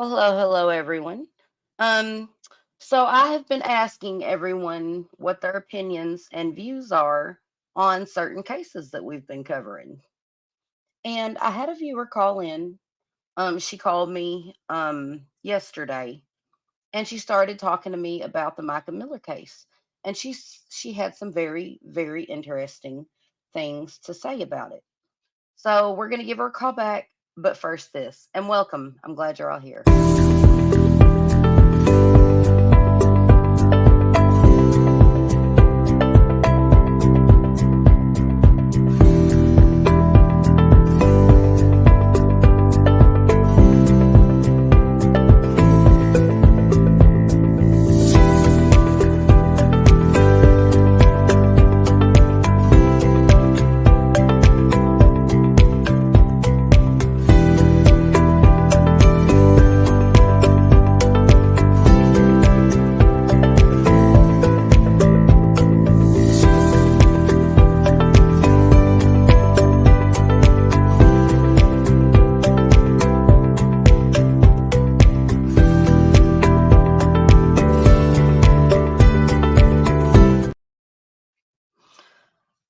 Well, hello, everyone. Um, so I have been asking everyone what their opinions and views are on certain cases that we've been covering. And I had a viewer call in. She called me yesterday, and she started talking to me about the Micah Miller case. And she had some very, very interesting things to say about it. So we're going to give her a call back. But first, this, and welcome. I'm glad you're all here.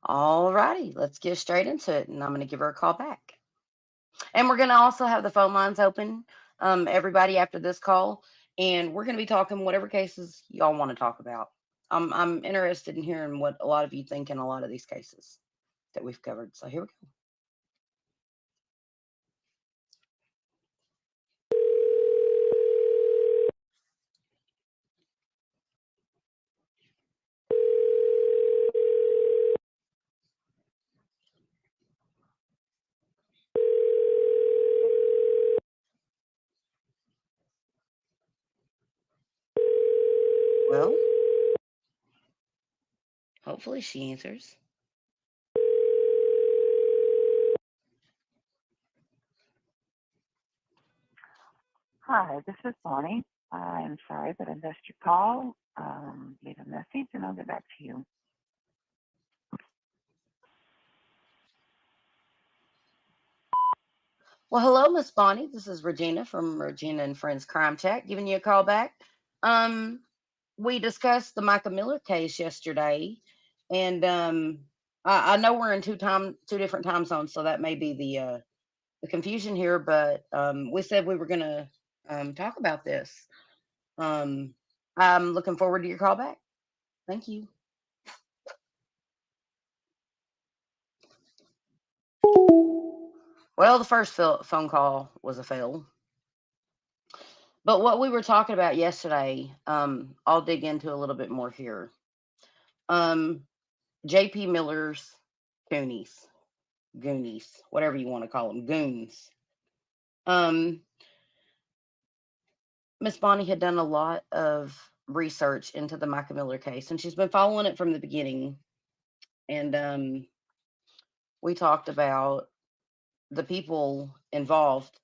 All righty, let's get straight into it, and I'm going to give her a call back. And we're going to also have the phone lines open, everybody after this call, and we're going to be talking whatever cases y'all want to talk about. I'm interested in hearing what a lot of you think in a lot of these cases that we've covered. So here we go. Well, hopefully she answers. Hi, this is Bonnie. I'm sorry that I missed your call. Leave a message and I'll get back to you. Well, hello, Miss Bonnie. This is Regina from Regina and Friends Crime Chat, giving you a call back. Um, we discussed the Micah Miller case yesterday, and I know we're in two different time zones, so that may be the confusion here. But we said we were going to talk about this. Um, I'm looking forward to your call back. Thank you. Well, the first phone call was a fail. But what we were talking about yesterday, I'll dig into a little bit more here. Um, J.P. Miller's Goonies, Goonies, whatever you want to call them, Goons. Um, Miss Bonnie had done a lot of research into the Micah Miller case, and she's been following it from the beginning. And we talked about the people involved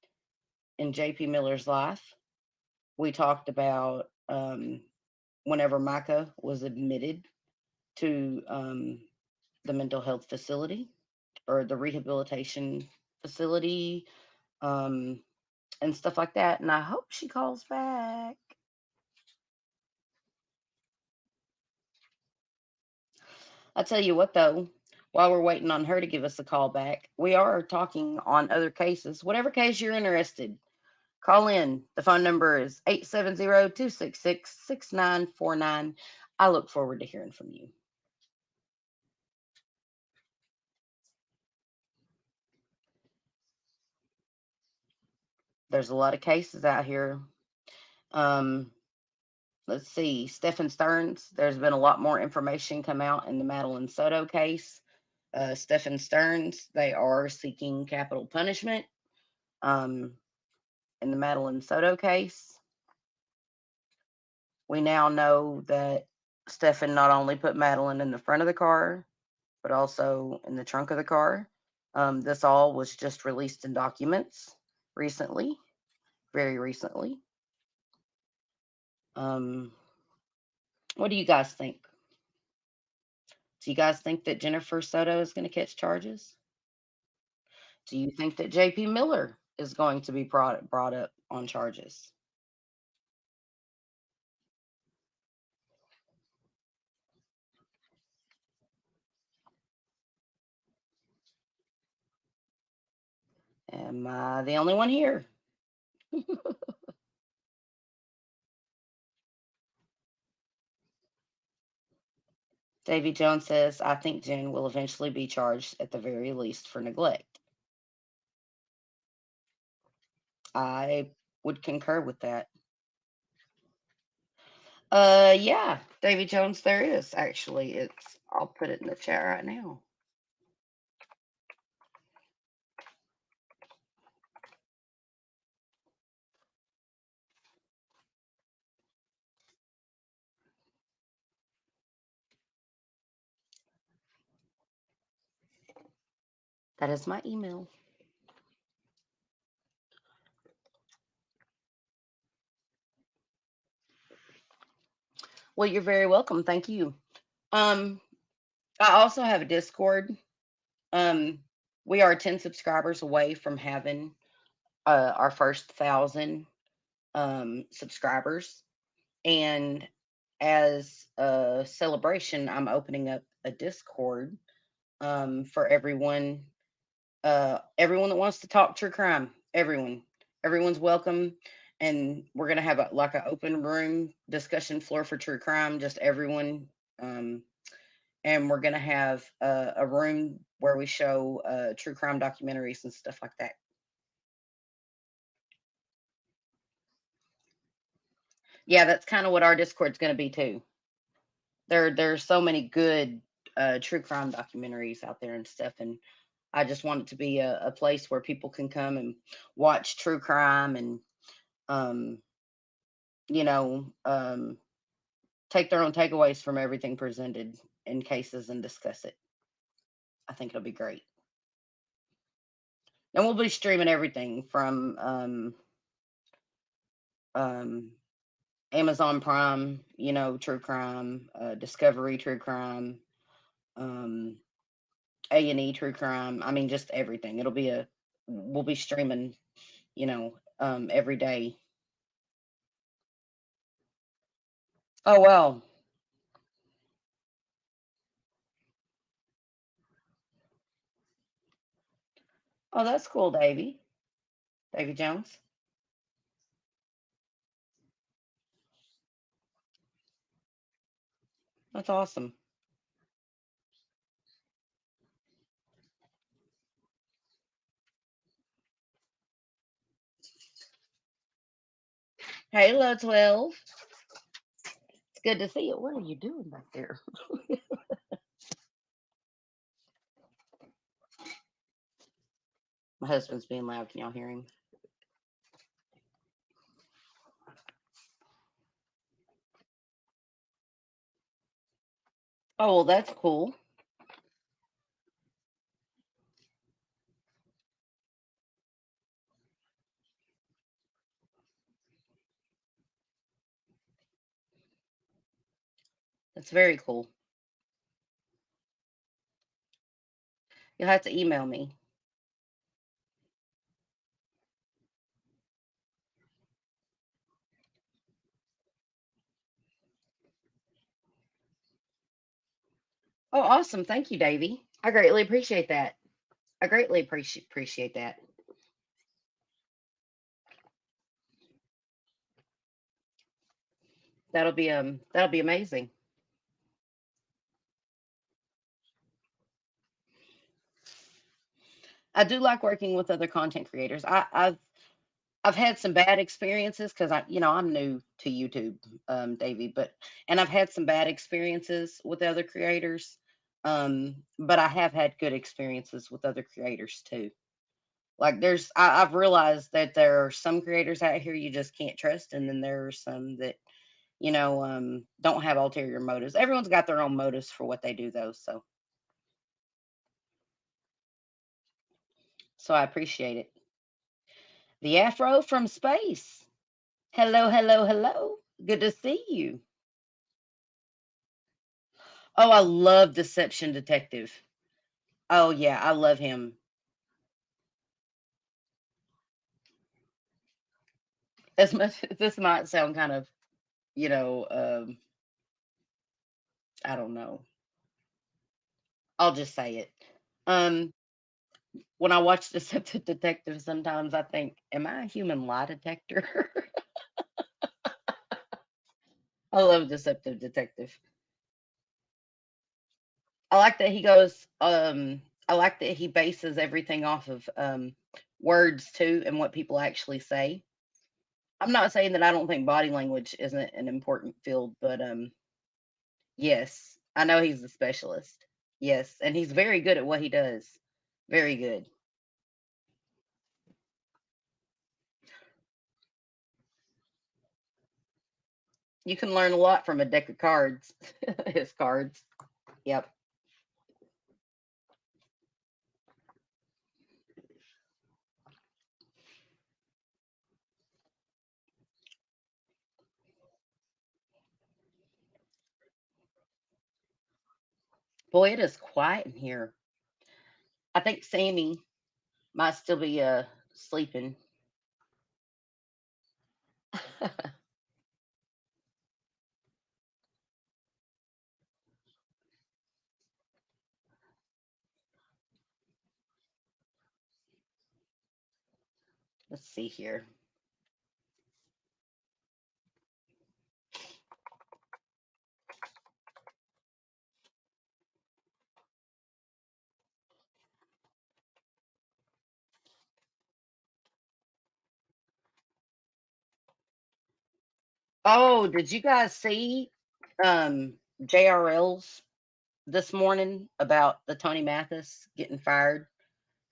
in J.P. Miller's life. We talked about whenever Micah was admitted to the mental health facility or the rehabilitation facility, um, and stuff like that. And I hope she calls back. I tell you what, though, while we're waiting on her to give us a call back, we are talking on other cases. Whatever case you're interested, call in. The phone number is 870-266-6949. I look forward to hearing from you. There's a lot of cases out here. Um, let's see, Stephen Stearns. There's been a lot more information come out in the Madeline Soto case. Stephen Stearns, they are seeking capital punishment um, in the Madeline Soto case. We now know that Stephen not only put Madeline in the front of the car, but also in the trunk of the car. This all was just released in documents recently, very recently. Um, what do you guys think? Do you guys think that Jennifer Soto is going to catch charges? Do you think that JP Miller is going to be brought up on charges? Am I the only one here? Davy Jones says, I think Jen will eventually be charged at the very least for neglect. I would concur with that. Yeah, Davy Jones, there is actually. I'll put it in the chat right now. That is my email. Well, you're very welcome. Thank you. Um, I also have a Discord. Um, we are 10 subscribers away from having our first 1,000 subscribers. And as a celebration, I'm opening up a Discord for everyone that wants to talk true crime. Everyone's welcome, and we're gonna have like an open room discussion floor for true crime, just everyone. Um, and we're gonna have a room where we show true crime documentaries and stuff like that. Yeah, that's kind of what our Discord's gonna be too. There's so many good true crime documentaries out there and stuff, and I just want it to be a place where people can come and watch true crime and um, you know, take their own takeaways from everything presented in cases and discuss it. I think it'll be great. And we'll be streaming everything from um, Amazon Prime, true crime, Discovery true crime, um, A&E true crime. I mean, just everything. We'll be streaming, every day. Oh, well. Oh, that's cool, Davy. Davy Jones. That's awesome. Halo 12. It's good to see you. What are you doing back there? My husband's being loud. Can y'all hear him? Oh, well, that's cool. That's very cool. You'll have to email me. Oh, awesome. Thank you, Davy. I greatly appreciate that. I greatly appreciate that. That'll be amazing. I do like working with other content creators. I've had some bad experiences because I'm new to YouTube, Davey, and I've had some bad experiences with other creators. But I have had good experiences with other creators too. Like I've realized that there are some creators out here you just can't trust, and then there are some that don't have ulterior motives. Everyone's got their own motives for what they do, though. So I appreciate it. The Afro from space. Hello, hello, hello. Good to see you. Oh, I love Deception Detective. Oh yeah, I love him. As much this might sound kind of, you know, I don't know. I'll just say it. Um, When I watch Deceptive Detective, sometimes I think, am I a human lie detector? I love Deceptive Detective. I like that he goes, I like that he bases everything off of words too and what people actually say. I'm not saying that I don't think body language isn't an important field, but yes, I know he's a specialist. Yes, and he's very good at what he does. Very good. You can learn a lot from a deck of cards. His cards. Yep. Boy, it is quiet in here. I think Sammy might still be sleeping. Let's see here. Oh, did you guys see JRL's this morning about the Tony Mathis getting fired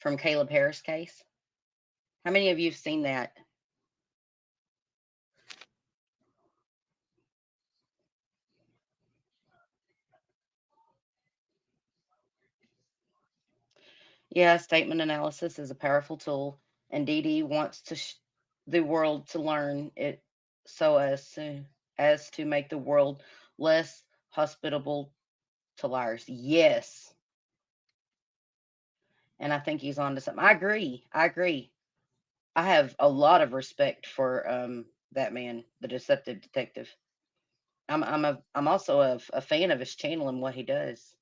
from Caleb Harris case? How many of you have seen that? Yeah, statement analysis is a powerful tool, and Dee Dee wants the world to learn it so as to make the world less hospitable to liars. Yes, and I think he's on to something. I agree. I agree. I have a lot of respect for that man, the deceptive detective. I'm also a fan of his channel and what he does.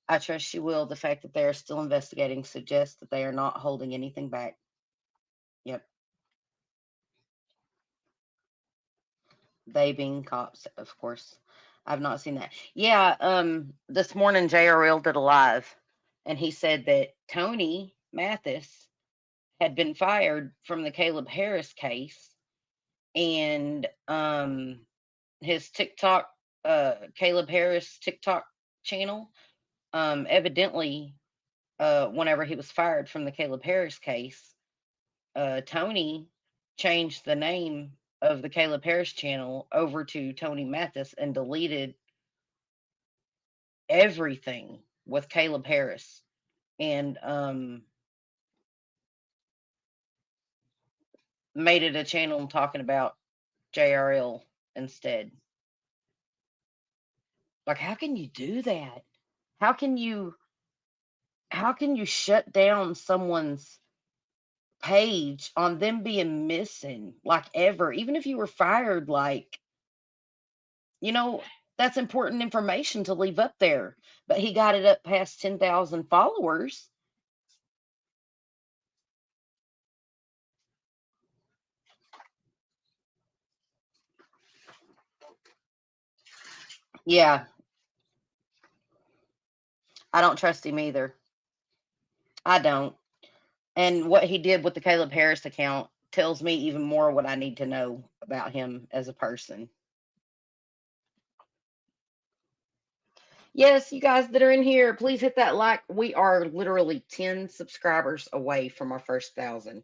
I trust you will. The fact that they are still investigating suggests that they are not holding anything back. Yep. They being cops, of course. I've not seen that. Yeah, this morning JRL did a live and he said that Tony Mathis had been fired from the Caleb Harris case and his TikTok Caleb Harris TikTok channel evidently whenever he was fired from the Caleb Harris case, Tony changed the name of the Caleb Harris channel over to Tony Mathis and deleted everything with Caleb Harris and made it a channel talking about JRL instead. Like, how can you do that? How can you how can you shut down someone's page on them being missing like ever, even if you were fired, like, you know, that's important information to leave up there, but he got it up past 10,000 followers. Yeah, I don't trust him either. I don't. And what he did with the Caleb Harris account tells me even more what I need to know about him as a person. Yes, you guys that are in here, please hit that like. We are literally 10 subscribers away from our first 1,000.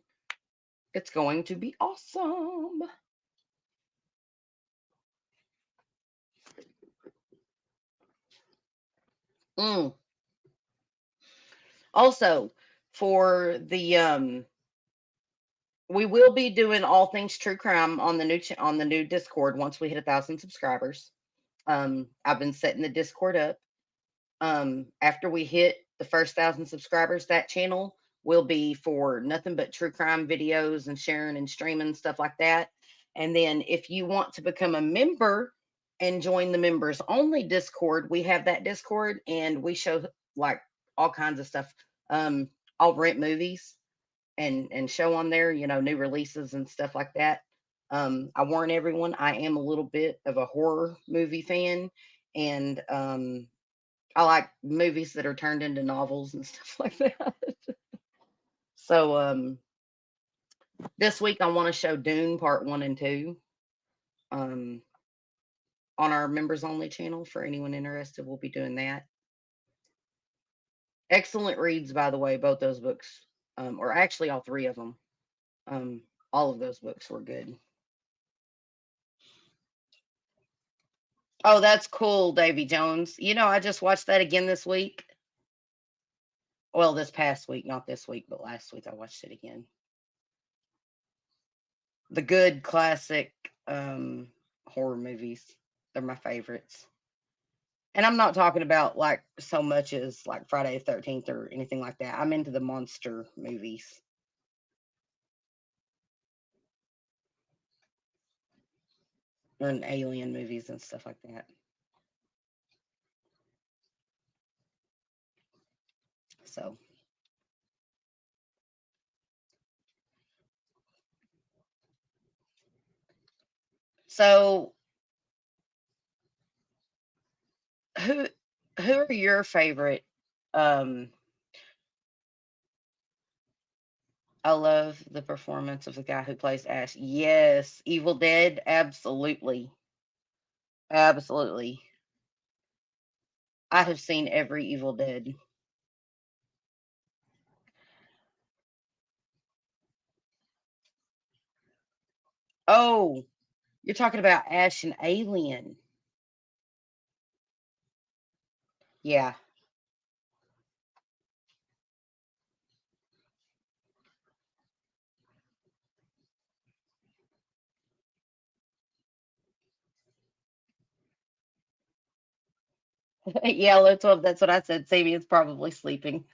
It's going to be awesome. Mm. Also, for the we will be doing all things true crime on the on the new Discord once we hit 1,000 subscribers. I've been setting the Discord up. After we hit the first 1,000 subscribers, that channel will be for nothing but true crime videos and sharing and streaming stuff like that. And then if you want to become a member and join the members only Discord, we have that Discord and we show like all kinds of stuff. I'll rent movies and show on there, new releases and stuff like that. I warn everyone, I am a little bit of a horror movie fan, and I like movies that are turned into novels and stuff like that. So this week I want to show Dune Part 1 and 2 um, on our members only channel. For anyone interested, we'll be doing that. Excellent reads, by the way, both those books, or actually all three of them. All of those books were good. Oh, that's cool, Davy Jones. I just watched that again this week. Well, this past week, not this week, but last week I watched it again. The good classic horror movies. They're my favorites. And I'm not talking about like so much as like Friday the 13th or anything like that. I'm into the monster movies. And alien movies and stuff like that. So, so who who are your favorite um I love the performance of the guy who plays Ash. Yes, Evil Dead, absolutely. Absolutely. I have seen every Evil Dead. Oh, you're talking about Ash and Alien. Yeah. Yeah, that's what I said. Sammy is probably sleeping.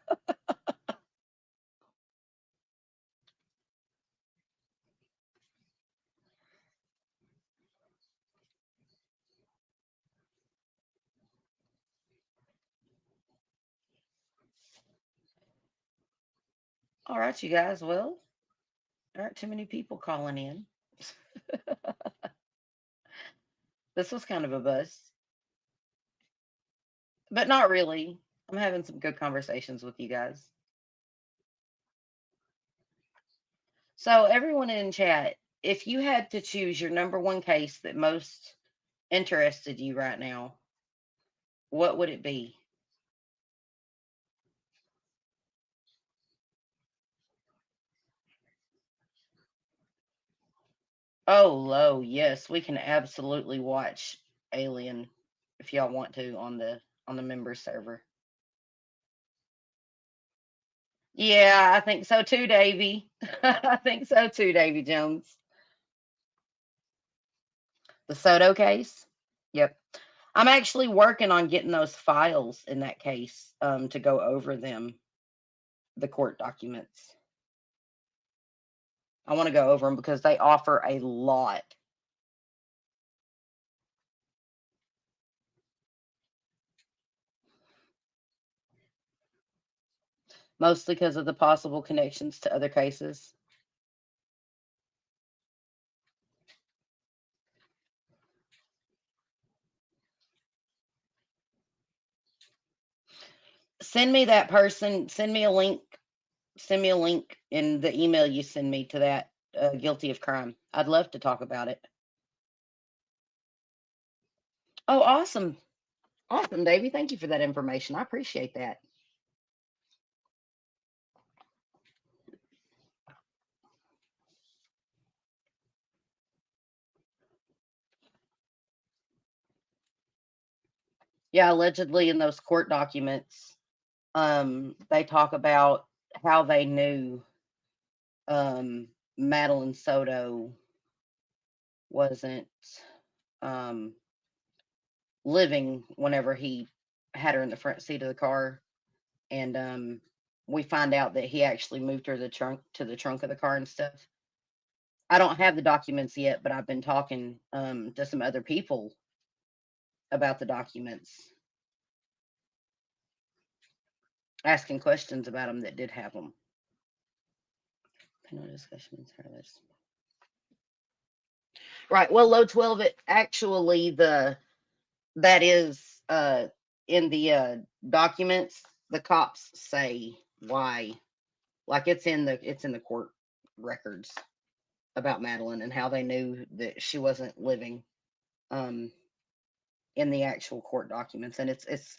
All right, you guys. Well, there aren't too many people calling in. This was kind of a buzz, but not really. I'm having some good conversations with you guys. So, everyone in chat, if you had to choose your number one case that most interested you right now, what would it be? Oh, low. Yes, we can absolutely watch Alien if y'all want to on the member server. Yeah, I think so too, Davy. I think so too, Davy Jones. The Soto case. Yep. I'm actually working on getting those files in that case to go over them, the court documents. I want to go over them because they offer a lot. Mostly because of the possible connections to other cases. Send me that person. Send me a link in the email you send me to that guilty of crime. I'd love to talk about it. Oh, awesome. Awesome, Davey. Thank you for that information. I appreciate that. Yeah, allegedly in those court documents, they talk about how they knew Madeline Soto wasn't um, living whenever he had her in the front seat of the car, and we find out that he actually moved her the trunk of the car and stuff. I don't have the documents yet, but I've been talking to some other people about the documents. asking questions about them that did have them. Panel discussions. Right. Well, low 12, it actually that is in the documents, the cops say why. Like it's in the court records about Madeline and how they knew that she wasn't living um in the actual court documents. And it's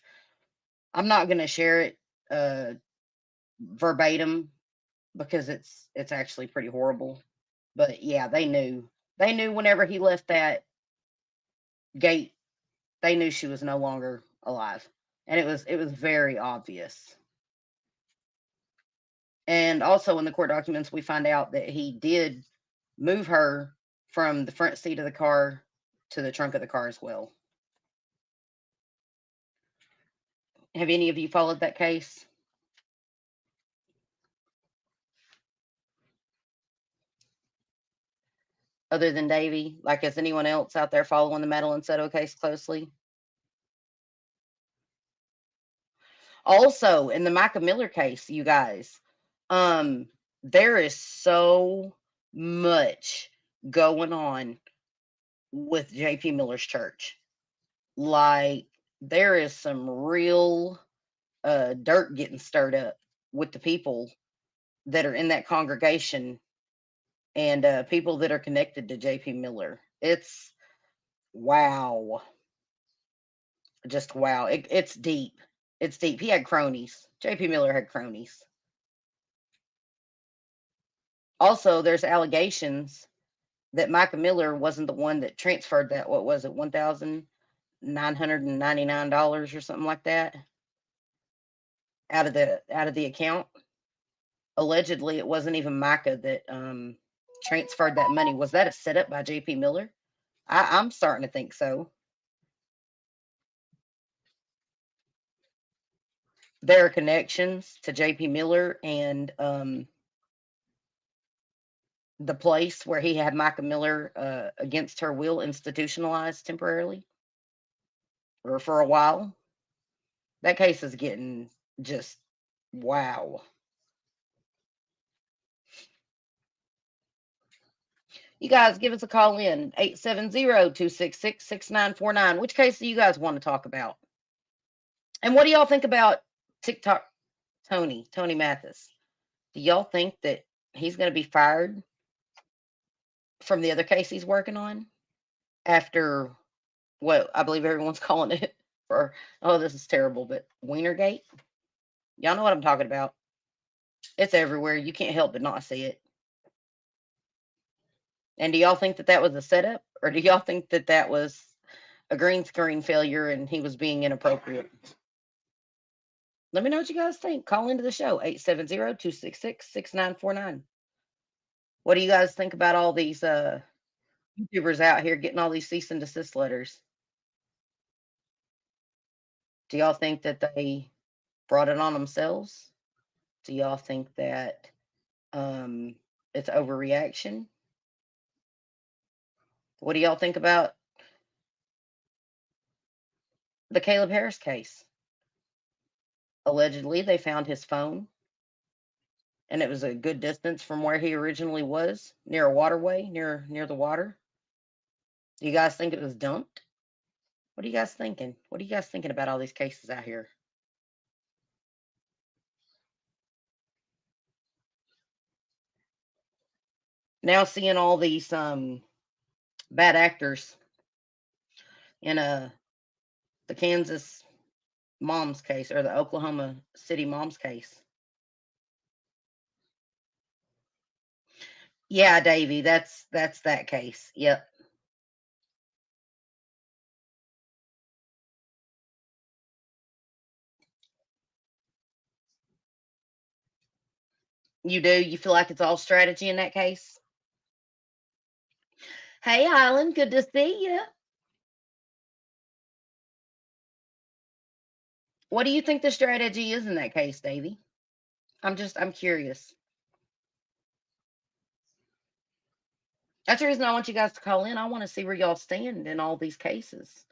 I'm not going to share it uh verbatim because it's actually pretty horrible. But yeah, they knew whenever he left that gate, they knew she was no longer alive. And it was very obvious. And also in the court documents we find out that he did move her from the front seat of the car to the trunk of the car as well. Have any of you followed that case? Other than Davy? Like, is anyone else out there following the Madeline Soto case closely? Also, in the Micah Miller case, you guys, there is so much going on with JP Miller's church. Like, there is some real dirt getting stirred up with the people that are in that congregation and people that are connected to JP Miller. It's wow. Just wow. It's deep. It's deep. He had cronies. JP Miller had cronies. Also, there's allegations that Micah Miller wasn't the one that transferred that, what was it, $1,999 or something like that out of the account. Allegedly, it wasn't even Micah that transferred that money. Was that a setup by JP Miller? I'm starting to think so. There are connections to JP Miller and the place where he had Micah Miller against her will institutionalized temporarily or for a while. That case is getting just wow. You guys give us a call in 870-266-6949. Which case do you guys want to talk about? And what do y'all think about TikTok Tony Mathis? Do y'all think that he's going to be fired from the other case he's working on after what I believe everyone's calling it for, oh, this is terrible, but Wienergate? Y'all know what I'm talking about. It's everywhere. You can't help but not see it. And do y'all think that that was a setup, or do y'all think that that was a green screen failure and he was being inappropriate? Let me know what you guys think. Call into the show 870-266-6949. What do you guys think about all these YouTubers out here getting all these cease and desist letters? Do y'all think that they brought it on themselves? Do y'all think that it's overreaction? What do y'all think about the Caleb Harris case? Allegedly, they found his phone, and it was a good distance from where he originally was, near a waterway, near the water. Do you guys think it was dumped? What are you guys thinking? What are you guys thinking about all these cases out here? Now seeing all these bad actors in the Kansas mom's case or the Oklahoma City mom's case. Yeah, Davy, that's that case. Yep. You do? You feel like it's all strategy in that case? Hey, Island, good to see you. What do you think the strategy is in that case, Davy? I'm curious. That's the reason I want you guys to call in. I want to see where y'all stand in all these cases.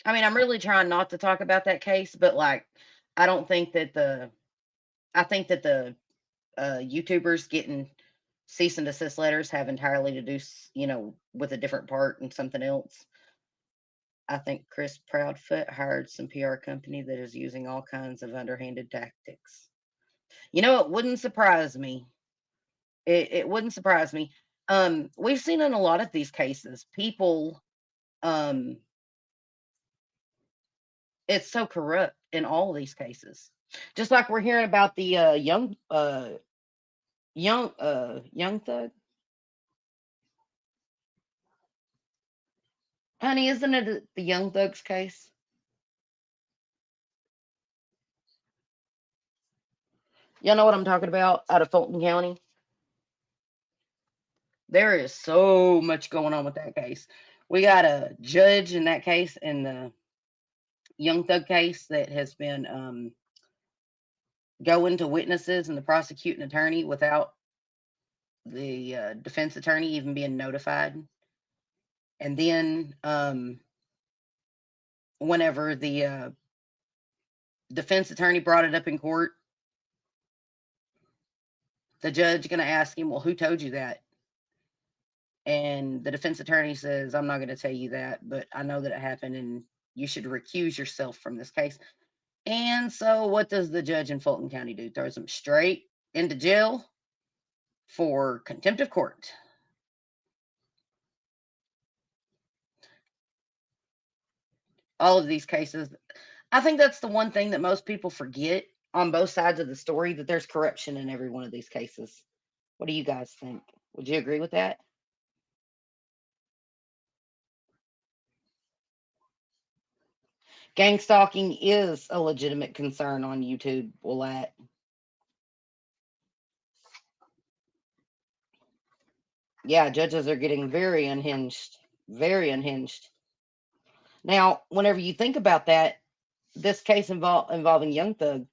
I mean, I'm really trying not to talk about that case, but, like, I don't think that the I think that the, YouTubers getting cease and desist letters have entirely to do with a different part and something else. I think Chris Proudfoot hired some PR company that is using all kinds of underhanded tactics. It wouldn't surprise me. It wouldn't surprise me. We've seen in a lot of these cases, people, um, it's so corrupt in all of these cases. Just like we're hearing about the young thug. Honey, isn't it the young thugs case? Y'all know what I'm talking about out of Fulton County? There is so much going on with that case. We got a judge in that case, in the Young Thug case, that has been going to witnesses and the prosecuting attorney without the defense attorney even being notified. And then whenever the defense attorney brought it up in court, the judge going to ask him, "Well, who told you that?" And the defense attorney says, "I'm not going to tell you that, but I know that it happened and you should recuse yourself from this case." And so, what does the judge in Fulton County do? Throws him straight into jail for contempt of court. All of these cases. I think that's the one thing that most people forget on both sides of the story, that there's corruption in every one of these cases. What do you guys think? Would you agree with that? Gang stalking is a legitimate concern on YouTube. Will that? Yeah, judges are getting very unhinged. Very unhinged. Now, whenever you think about that, this case involving Young Thug,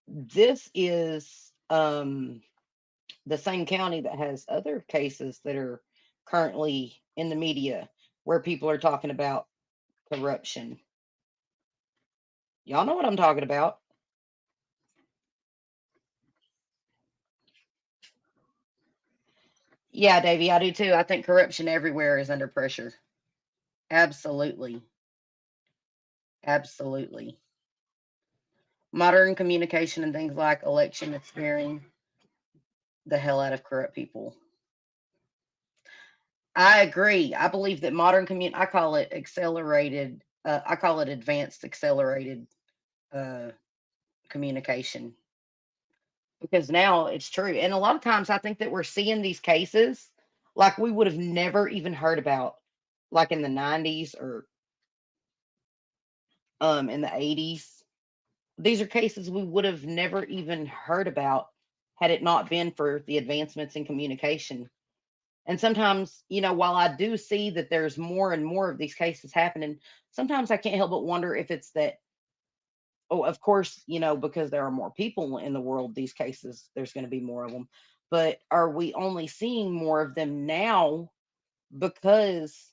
this is the same county that has other cases that are currently in the media where people are talking about corruption. Y'all know what I'm talking about. Yeah, Davey, I do too. I think corruption everywhere is under pressure. Absolutely. Absolutely. Modern communication and things like election is scaring the hell out of corrupt people. I agree. I believe that I call it accelerated, I call it advanced accelerated uh, communication, because now it's true. And a lot of times I think that we're seeing these cases like we would have never even heard about, like in the 90s or in the 80s. These are cases we would have never even heard about had it not been for the advancements in communication. And sometimes, while I do see that there's more and more of these cases happening, sometimes I can't help but wonder if it's that, oh, of course, because there are more people in the world, these cases, there's going to be more of them. But are we only seeing more of them now because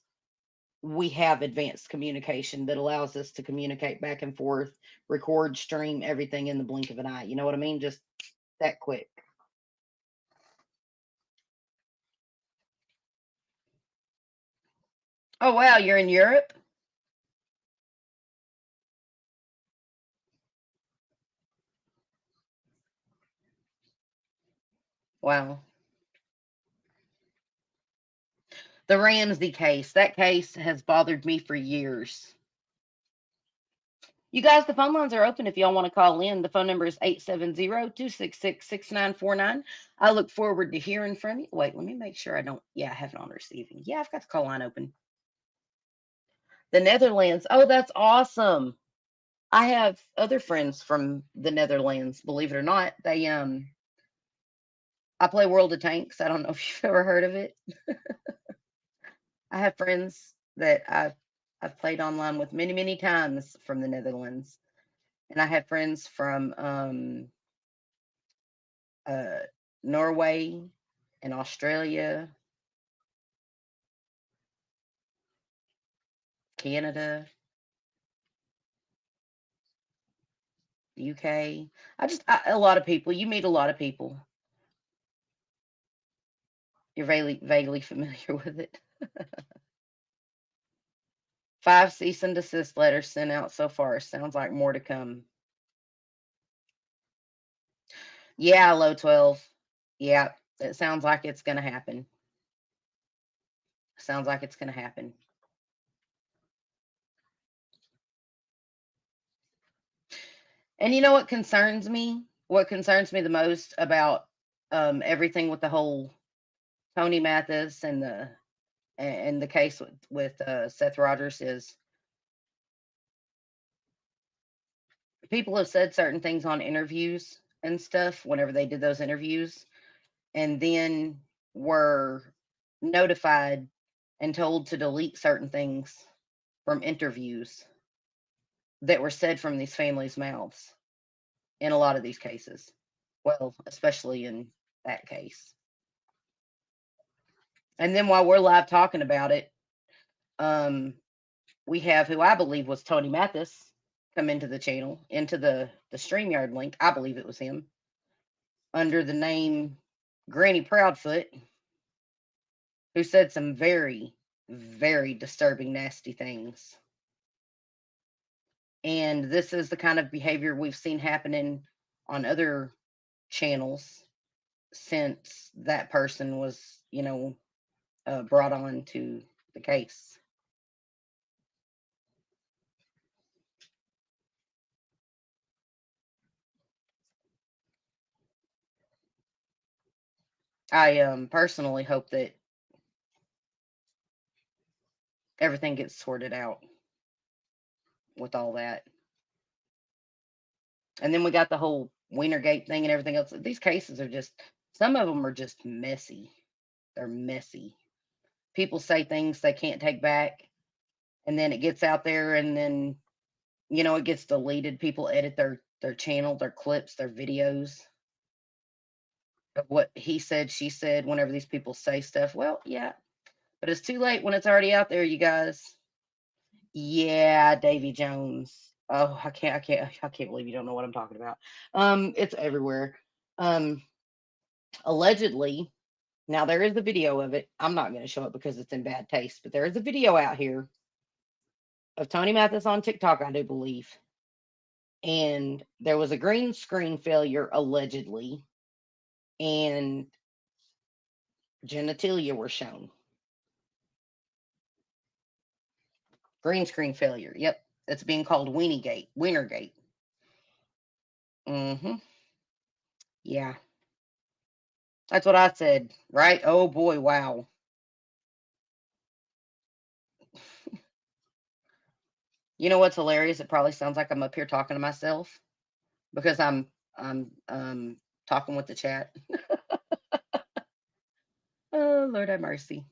we have advanced communication that allows us to communicate back and forth, record, stream everything in the blink of an eye? You know what I mean? Just that quick. Oh, wow. You're in Europe? Wow. The Ramsey case, that case has bothered me for years. You guys, the phone lines are open if y'all want to call in. The phone number is 870-266-6949. I look forward to hearing from you. Wait, let me make sure I don't. Yeah, I have it on receiving. Yeah, I've got the call line open. The Netherlands. Oh, that's awesome. I have other friends from the Netherlands, believe it or not. I play World of Tanks. I don't know if you've ever heard of it. I have friends that I've played online with many, many times from the Netherlands. And I have friends from uh, Norway and Australia, Canada. UK. A lot of people. You meet a lot of people. You're vaguely familiar with it. 5 cease and desist letters sent out so far. Sounds like more to come. Yeah, low 12. Yeah, it sounds like it's gonna happen. Sounds like it's gonna happen. And you know what concerns me? What concerns me the most about everything with the whole Tony Mathis and the case with Seth Rogers is people have said certain things on interviews and stuff whenever they did those interviews, and then were notified and told to delete certain things from interviews that were said from these families' mouths in a lot of these cases. Well, especially in that case. And then while we're live talking about it, um, we have who I believe was Tony Mathis come into the channel, into the StreamYard link. I believe it was him under the name Granny Proudfoot, who said some very, very disturbing, nasty things. And this is the kind of behavior we've seen happening on other channels since that person was, brought on to the case. I personally hope that everything gets sorted out with all that. And then we got the whole Wienergate thing and everything else. These cases are just, some of them are just messy. They're messy. People say things they can't take back, and then it gets out there, and then it gets deleted. People edit their channel, their clips, their videos of what he said, she said. Whenever these people say stuff, well, yeah, but it's too late when it's already out there, you guys. Yeah, Davy Jones. Oh, I can't believe you don't know what I'm talking about. It's everywhere. Um, allegedly, now there is a video of it. I'm not going to show it because it's in bad taste, but there is a video out here of Tony Mathis on TikTok, I do believe. And there was a green screen failure allegedly, and genitalia were shown. Green screen failure. Yep, it's being called Wienergate. Mm-hmm. Yeah, that's what I said. Right? Oh boy, wow. You know what's hilarious? It probably sounds like I'm up here talking to myself because I'm talking with the chat. Oh Lord have mercy.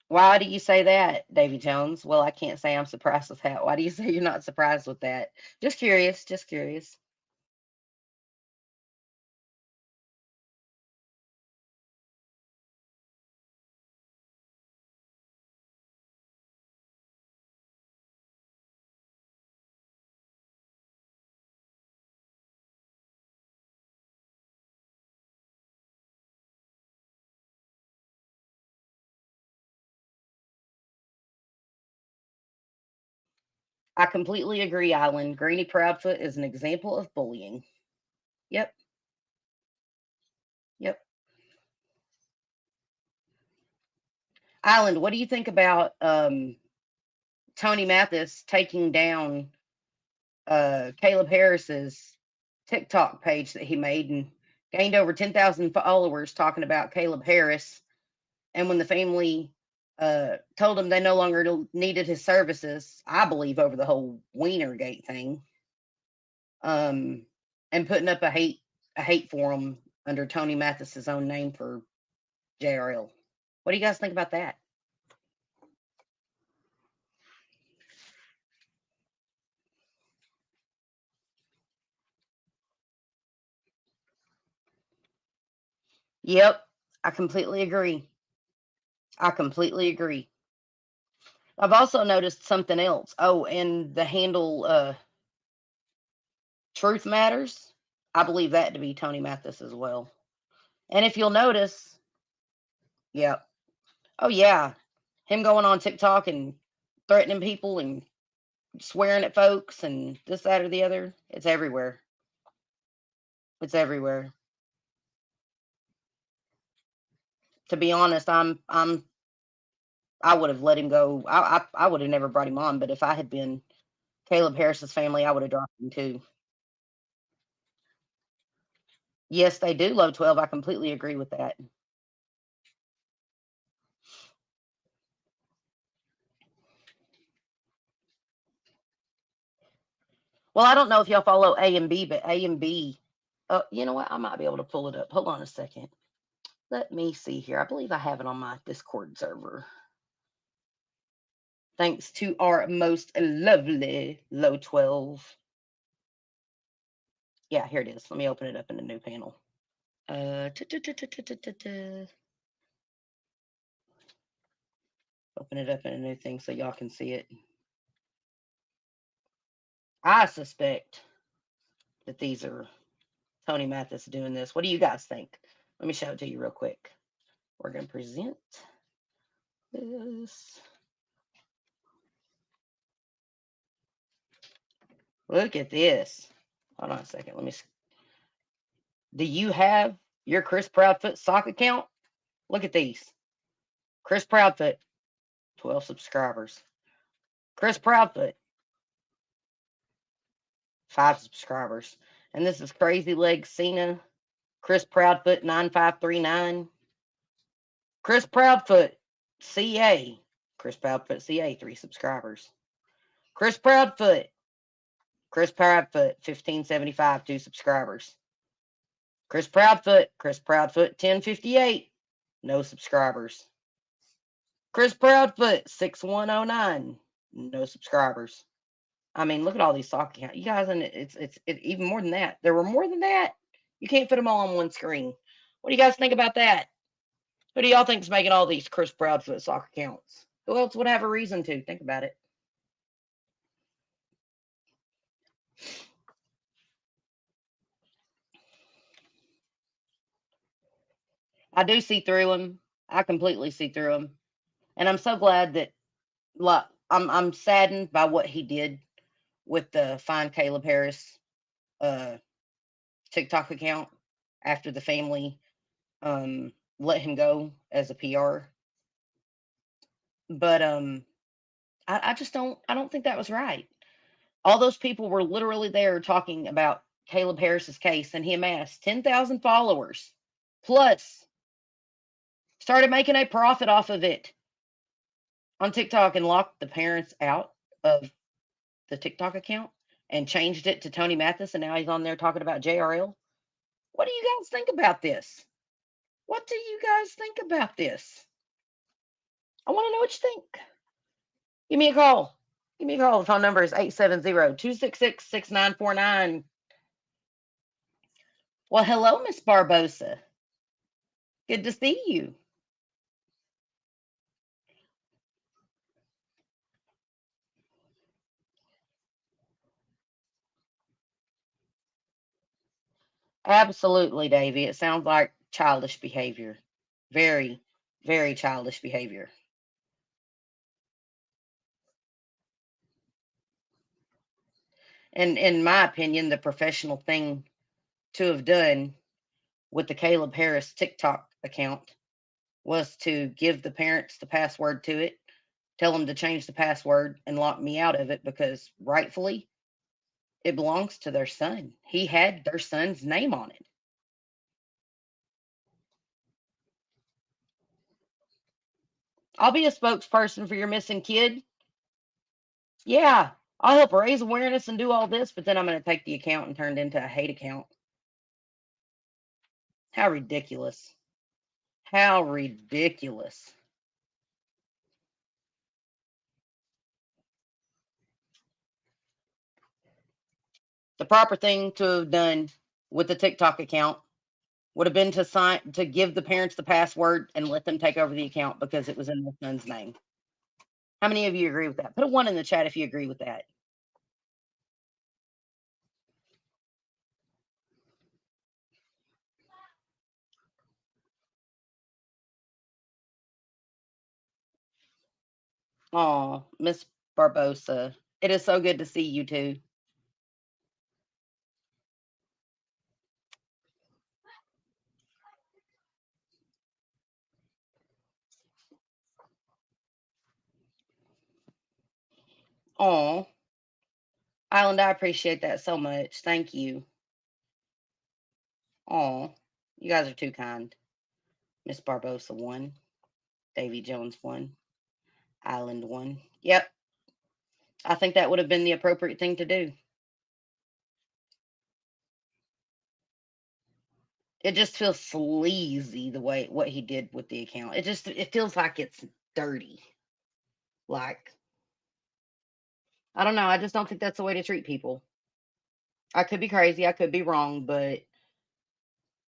Why do you say that, Davy Jones? Well, I can't say I'm surprised with that. Why do you say you're not surprised with that? Just curious, just curious. I completely agree, Island. Greeny Proudfoot is an example of bullying. Yep, yep. Island, what do you think about Tony Mathis taking down Caleb Harris's TikTok page that he made and gained over 10,000 followers talking about Caleb Harris? And when the family told him they no longer needed his services, I believe over the whole Wienergate thing, um, and putting up a hate forum under Tony Mathis's own name for JRL. What do you guys think about that? Yep, I completely agree. I completely agree. I've also noticed something else. Oh, and the handle Truth Matters. I believe that to be Tony Mathis as well. And if you'll notice, yeah, oh yeah, him going on TikTok and threatening people and swearing at folks and this, that, or the other. It's everywhere. It's everywhere. To be honest, I would have let him go. I would have never brought him on, but if I had been Caleb Harris's family, I would have dropped him too. Yes, they do low 12. I completely agree with that. Well, I don't know if y'all follow A and B, but A and B, you know what? I might be able to pull it up. Hold on a second. Let me see here. I believe I have it on my Discord server. Thanks to our most lovely low 12. Yeah, here it is. Let me open it up in a new panel. Open it up in a new thing so y'all can see it. I suspect that these are Tony Mathis doing this. What do you guys think? Let me show it to you real quick. We're going to present this. Look at this. Hold on a second. Let me. Do you have your Chris Proudfoot sock account? Look at these. Chris Proudfoot, 12 subscribers. Chris Proudfoot, 5 subscribers. And this is Crazy Legs Cena. Chris Proudfoot, 9539. Chris Proudfoot, CA. Chris Proudfoot, CA, 3 subscribers. Chris Proudfoot, 1575, 2 subscribers. Chris Proudfoot, 1058, no subscribers. Chris Proudfoot, 6109, no subscribers. I mean, look at all these sock accounts. You guys, and it's even more than that. There were more than that. You can't fit them all on one screen. What do you guys think about that? Who do y'all think is making all these Chris Proudfoot sock accounts? Who else would have a reason to? Think about it. I do see through him. I completely see through him, and I'm so glad that. Like, I'm saddened by what he did with the Find Caleb Harris uh, TikTok account after the family let him go as a PR. But I just don't think that was right. All those people were literally there talking about Caleb Harris's case, and he amassed 10,000 followers plus started making a profit off of it on TikTok and locked the parents out of the TikTok account and changed it to Tony Mathis, and now he's on there talking about JRL. What do you guys think about this? What do you guys think about this? I want to know what you think. Give me a call. Give me a call. The phone number is 870-266-6949. Well, hello, Miss Barbosa. Good to see you. Absolutely, Davy. It sounds like childish behavior. Very, very childish behavior. And in my opinion, the professional thing to have done with the Caleb Harris TikTok account was to give the parents the password to it, tell them to change the password and lock me out of it because rightfully it belongs to their son. He had their son's name on it. I'll be a spokesperson for your missing kid. Yeah, I'll help raise awareness and do all this, but then I'm going to take the account and turn it into a hate account. How ridiculous. How ridiculous. The proper thing to have done with the TikTok account would have been to give the parents the password and let them take over the account because it was in their son's name. How many of you agree with that? Put a 1 in the chat if you agree with that. Oh, Miss Barbosa. It is so good to see you too. Oh, Island, I appreciate that so much. Thank you. Oh, you guys are too kind. Miss Barbosa 1, Davy Jones 1, Island 1. Yep, I think that would have been the appropriate thing to do. It just feels sleazy the way what he did with the account. It feels like it's dirty. Like, I don't know. I just don't think that's the way to treat people. I could be crazy. I could be wrong, but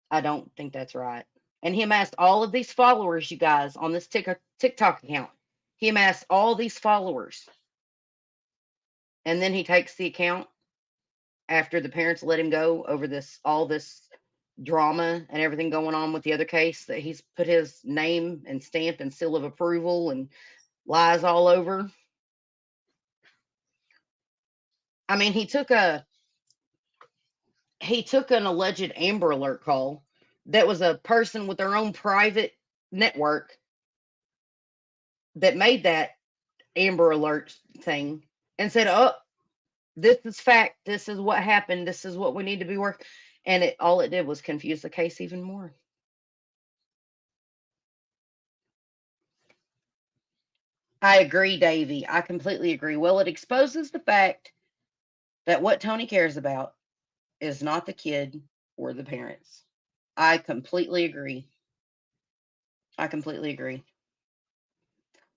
I don't think that's right. And he amassed all of these followers, you guys, on this TikTok account. He amassed all these followers. And then he takes the account after the parents let him go over all this drama and everything going on with the other case that he's put his name and stamp and seal of approval and lies all over. I mean, he took an alleged Amber Alert call that was a person with their own private network that made that Amber Alert thing and said, "Oh, this is fact. This is what happened. This is what we need to be working." And all it did was confuse the case even more. I agree, Davy. I completely agree. Well, it exposes the fact that what Tony cares about is not the kid or the parents. I completely agree. I completely agree.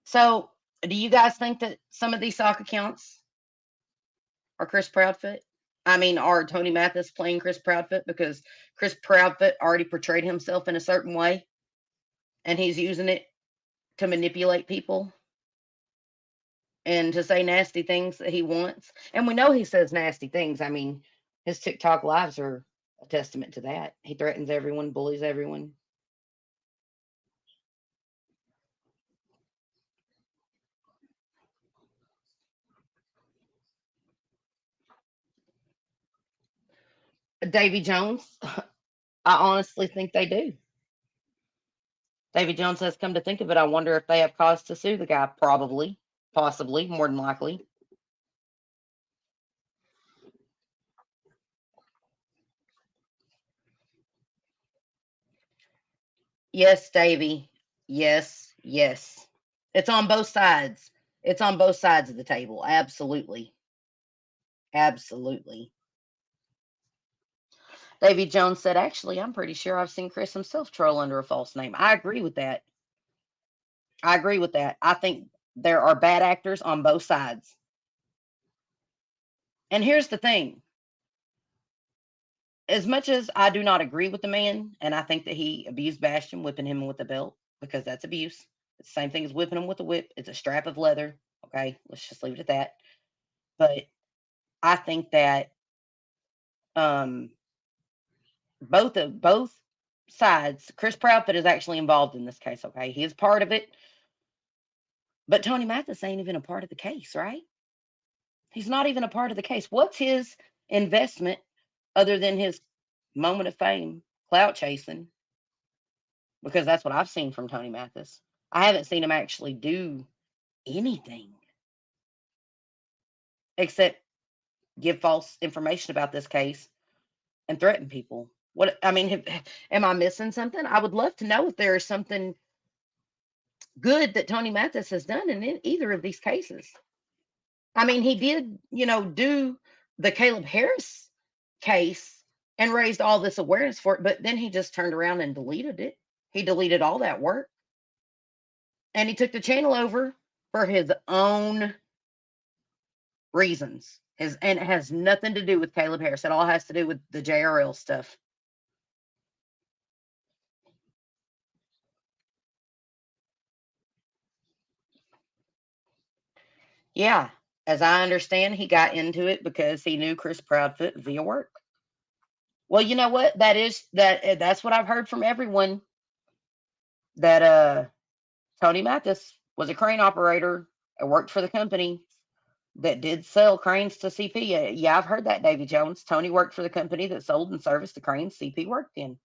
So, do you guys think that some of these sock accounts are Chris Proudfoot? I mean, are Tony Mathis playing Chris Proudfoot because Chris Proudfoot already portrayed himself in a certain way and he's using it to manipulate people and to say nasty things that he wants? And we know he says nasty things. I mean, his TikTok lives are a testament to that. He threatens everyone, bullies everyone. Davy Jones, I honestly think they do. Davy Jones has come to think of it. I wonder if they have cause to sue the guy. Probably, possibly, more than likely. Yes, Davy. Yes, yes. It's on both sides. It's on both sides of the table. Absolutely. Absolutely. Davy Jones said, actually, I'm pretty sure I've seen Chris himself troll under a false name. I agree with that. I agree with that. I think there are bad actors on both sides. And here's the thing, as much as I do not agree with the man, and I think that he abused Bastion, whipping him with a belt, because that's abuse. It's the same thing as whipping him with a whip. It's a strap of leather. Okay, let's just leave it at that. But I think that um, both sides, Chris Proudfoot is actually involved in this case. Okay, he is part of it, but Tony Mathis ain't even a part of the case, right? He's not even a part of the case. What's his investment other than his moment of fame, clout chasing? Because that's what I've seen from Tony Mathis. I haven't seen him actually do anything except give false information about this case and threaten people. What I mean, am I missing something? I would love to know if there is something good that Tony Mathis has done in either of these cases. I mean, he did, do the Caleb Harris case and raised all this awareness for it, but then he just turned around and deleted it. He deleted all that work and he took the channel over for his own reasons. And it has nothing to do with Caleb Harris. It all has to do with the JRL stuff. Yeah, as I understand, he got into it because he knew Chris Proudfoot via work. Well, you know what? That's what I've heard from everyone that Tony Mathis was a crane operator and worked for the company that did sell cranes to CP. Yeah, I've heard that, Davy Jones. Tony worked for the company that sold and serviced the cranes CP worked in.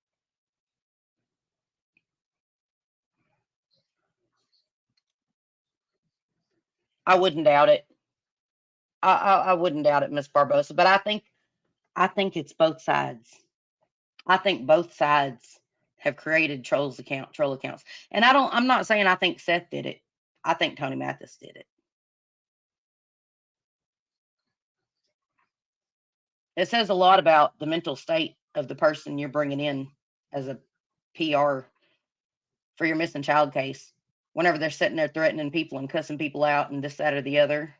I wouldn't doubt it. I wouldn't doubt it, Miss Barbosa. But I think it's both sides. I think both sides have created troll accounts. And I'm not saying I think Seth did it. I think Tony Mathis did it. It says a lot about the mental state of the person you're bringing in as a PR for your missing child case. Whenever they're sitting there threatening people and cussing people out and this, that, or the other,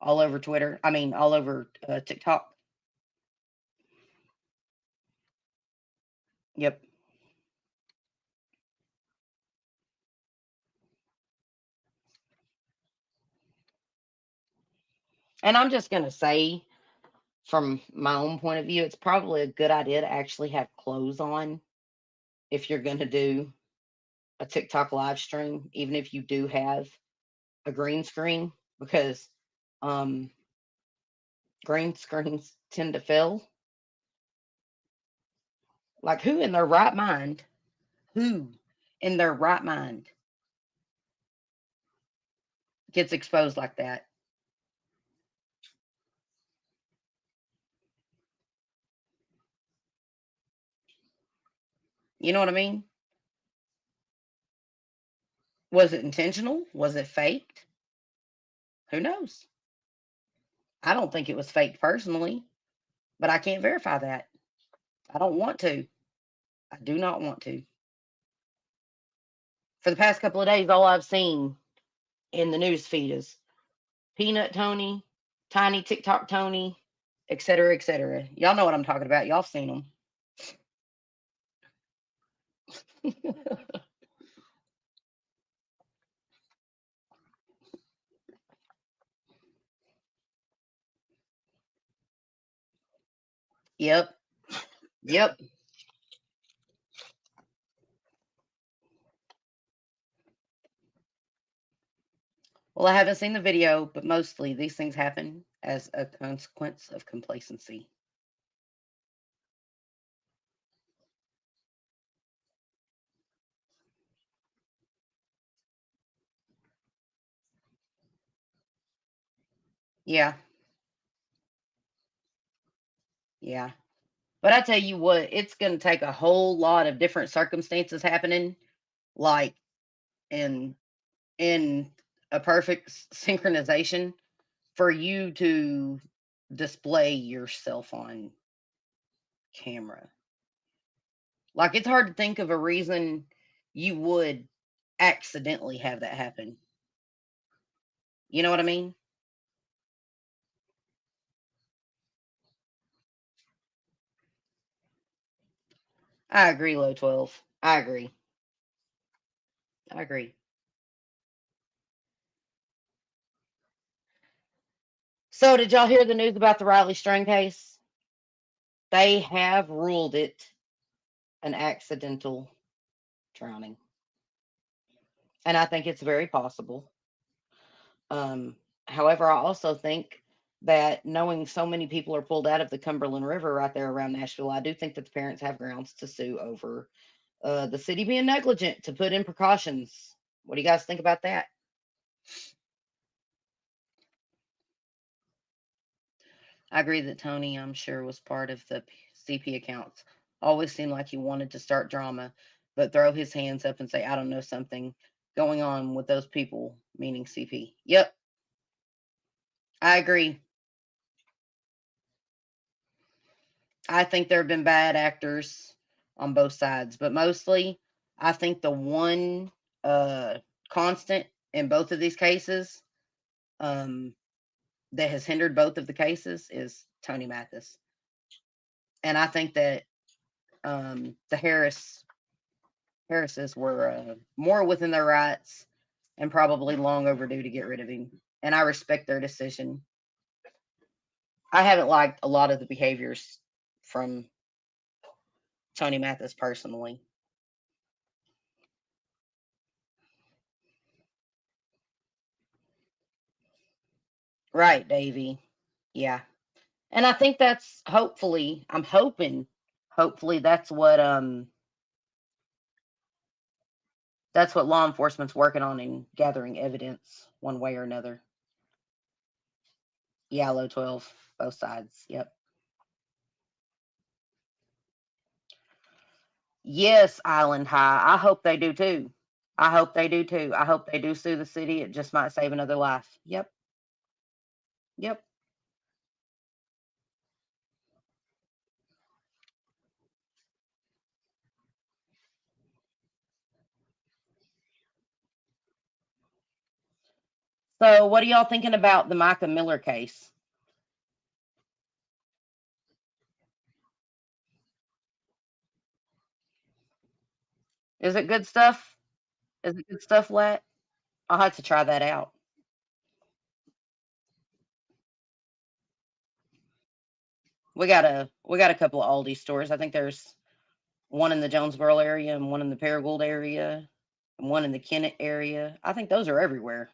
all over Twitter. I mean, all over TikTok. Yep. And I'm just going to say, from my own point of view, it's probably a good idea to actually have clothes on if you're going to do a TikTok live stream, even if you do have a green screen, because um, green screens tend to fail. Like, who in their right mind gets exposed like that? You know what I mean? Was it intentional? Was it faked? Who knows? I don't think it was faked personally, but I can't verify that. I don't want to. I do not want to. For the past couple of days, all I've seen in the news feed is Peanut Tony, Tiny TikTok Tony, et cetera, et cetera. Y'all know what I'm talking about. Y'all seen them. Yep. Yep. Well, I haven't seen the video, but mostly these things happen as a consequence of complacency. Yeah. Yeah. But I tell you what, it's going to take a whole lot of different circumstances happening, like in in a perfect synchronization for you to display yourself on camera. Like, it's hard to think of a reason you would accidentally have that happen. You know what I mean? I agree, low 12. I agree. I agree. So, did y'all hear the news about the Riley Strang case? They have ruled it an accidental drowning. And I think it's very possible. Um, However, I also think that knowing so many people are pulled out of the Cumberland River right there around Nashville, I do think that the parents have grounds to sue over the city being negligent to put in precautions. What do you guys think about that? I agree that Tony, I'm sure, was part of the CP accounts. Always seemed like he wanted to start drama, but throw his hands up and say, I don't know something going on with those people, meaning CP. Yep, I agree. I think there have been bad actors on both sides, but mostly I think the one uh, constant in both of these cases um, that has hindered both of the cases is Tony Mathis. And I think that the Harrises were more within their rights and probably long overdue to get rid of him. and I respect their decision. I haven't liked a lot of the behaviors from Tony Mathis personally. Right, Davy. Yeah. And I think that's hopefully, I'm hoping, hopefully that's what law enforcement's working on in gathering evidence one way or another. Yeah, low 12, both sides. Yep. Yes, Island High. I hope they do too. I hope they do too. I hope they do sue the city. It just might save another life. Yep. Yep. So, what are y'all thinking about the Micah Miller case? Is it good stuff? Is it good stuff, Let? I'll have to try that out. We got a couple of Aldi stores. I think there's one in the Jonesboro area and one in the Paragould area and one in the Kennett area. I think those are everywhere.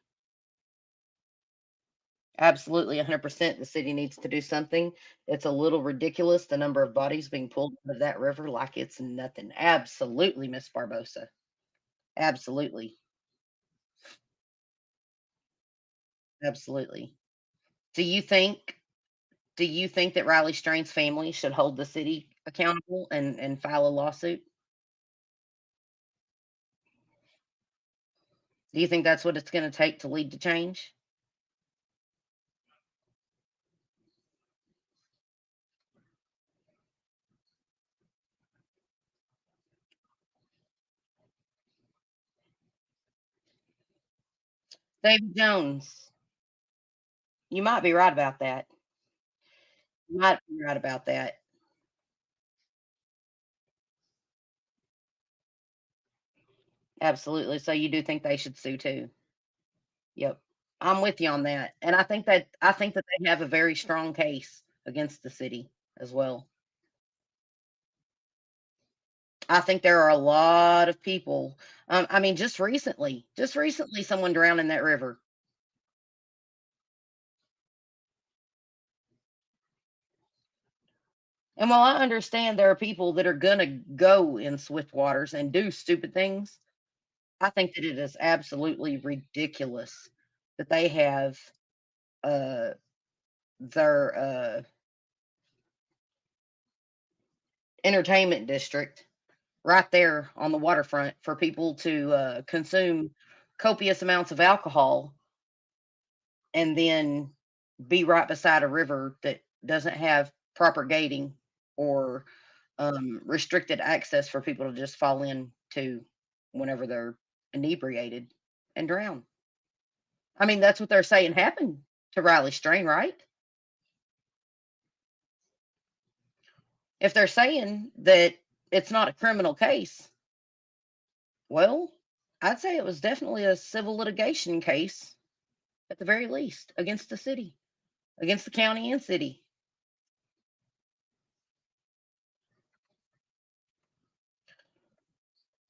Absolutely, 100%. The city needs to do something. It's a little ridiculous the number of bodies being pulled out of that river like it's nothing. Absolutely, Miss Barbosa. Absolutely. Absolutely. Do you think do you think that Riley Strain's family should hold the city accountable and file a lawsuit? Do you think that's what it's going to take to lead to change? David Jones, you might be right about that. You might be right about that. Absolutely. So you do think they should sue too? Yep. I'm with you on that. And I think that they have a very strong case against the city as well. I think there are a lot of people. I mean, just recently, someone drowned in that river. And while I understand there are people that are gonna go in swift waters and do stupid things, I think that it is absolutely ridiculous that they have uh, their entertainment district right there on the waterfront for people to consume copious amounts of alcohol and then be right beside a river that doesn't have proper gating or restricted access for people to just fall into whenever they're inebriated and drown. I mean, that's what they're saying happened to Riley Strain, right? If they're saying that it's not a criminal case, well, I'd say it was definitely a civil litigation case at the very least against the city, against the county and city.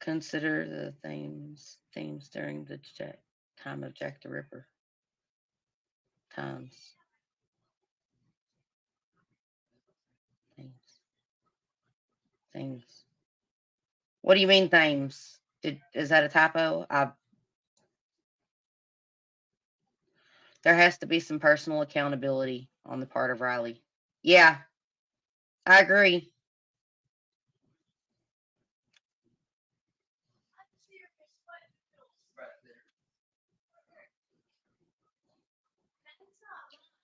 Consider the themes during the time of Jack the Ripper times. Themes. Themes. What do you mean themes? Is that a typo? There has to be some personal accountability on the part of Riley. Yeah, I agree.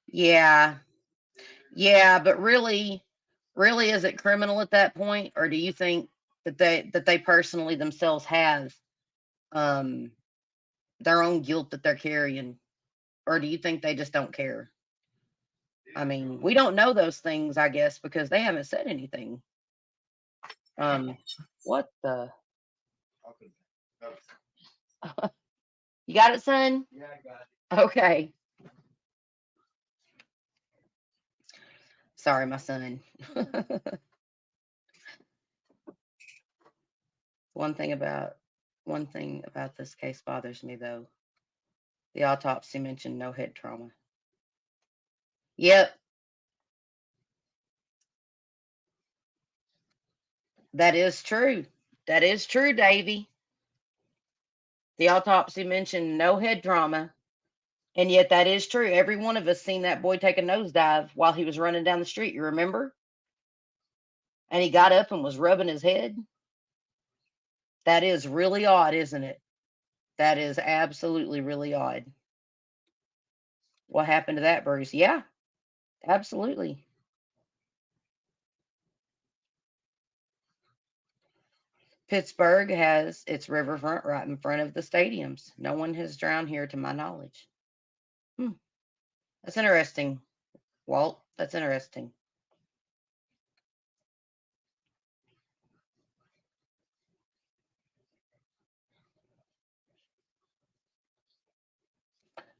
Yeah, yeah, but really, is it criminal at that point, or do you think that they personally themselves have um their own guilt that they're carrying, or do you think they just don't care? I mean, we don't know those things, I guess, because they haven't said anything. Um, what the? You got it, son? Okay. Sorry, my son. One thing about one thing about this case bothers me though. The autopsy mentioned no head trauma. Yep, that is true. That is true, Davy. The autopsy mentioned no head trauma, and yet that is true. Every one of us seen that boy take a nosedive while he was running down the street. You remember? And he got up and was rubbing his head. That is really odd, isn't it? That is absolutely really odd. What happened to that, Bruce? Yeah, absolutely. Pittsburgh has its riverfront right in front of the stadiums. No one has drowned here to my knowledge. Hmm, that's interesting, Walt. That's interesting.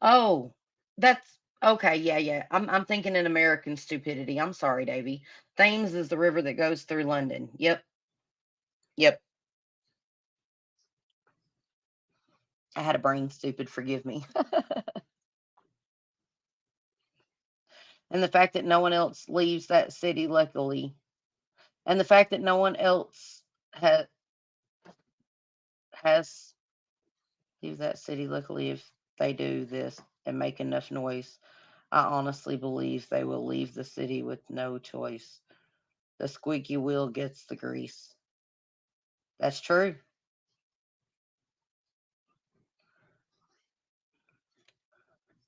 Oh, that's okay. Yeah, yeah. I'm thinking in American stupidity. I'm sorry, Davy. Thames is the river that goes through London. Yep, yep. I had a brain stupid. Forgive me. And the fact that no one else leaves that city, luckily, and the fact that no one else has leaves that city, luckily, if they do this and make enough noise, I honestly believe they will leave the city with no choice. The squeaky wheel gets the grease. That's true.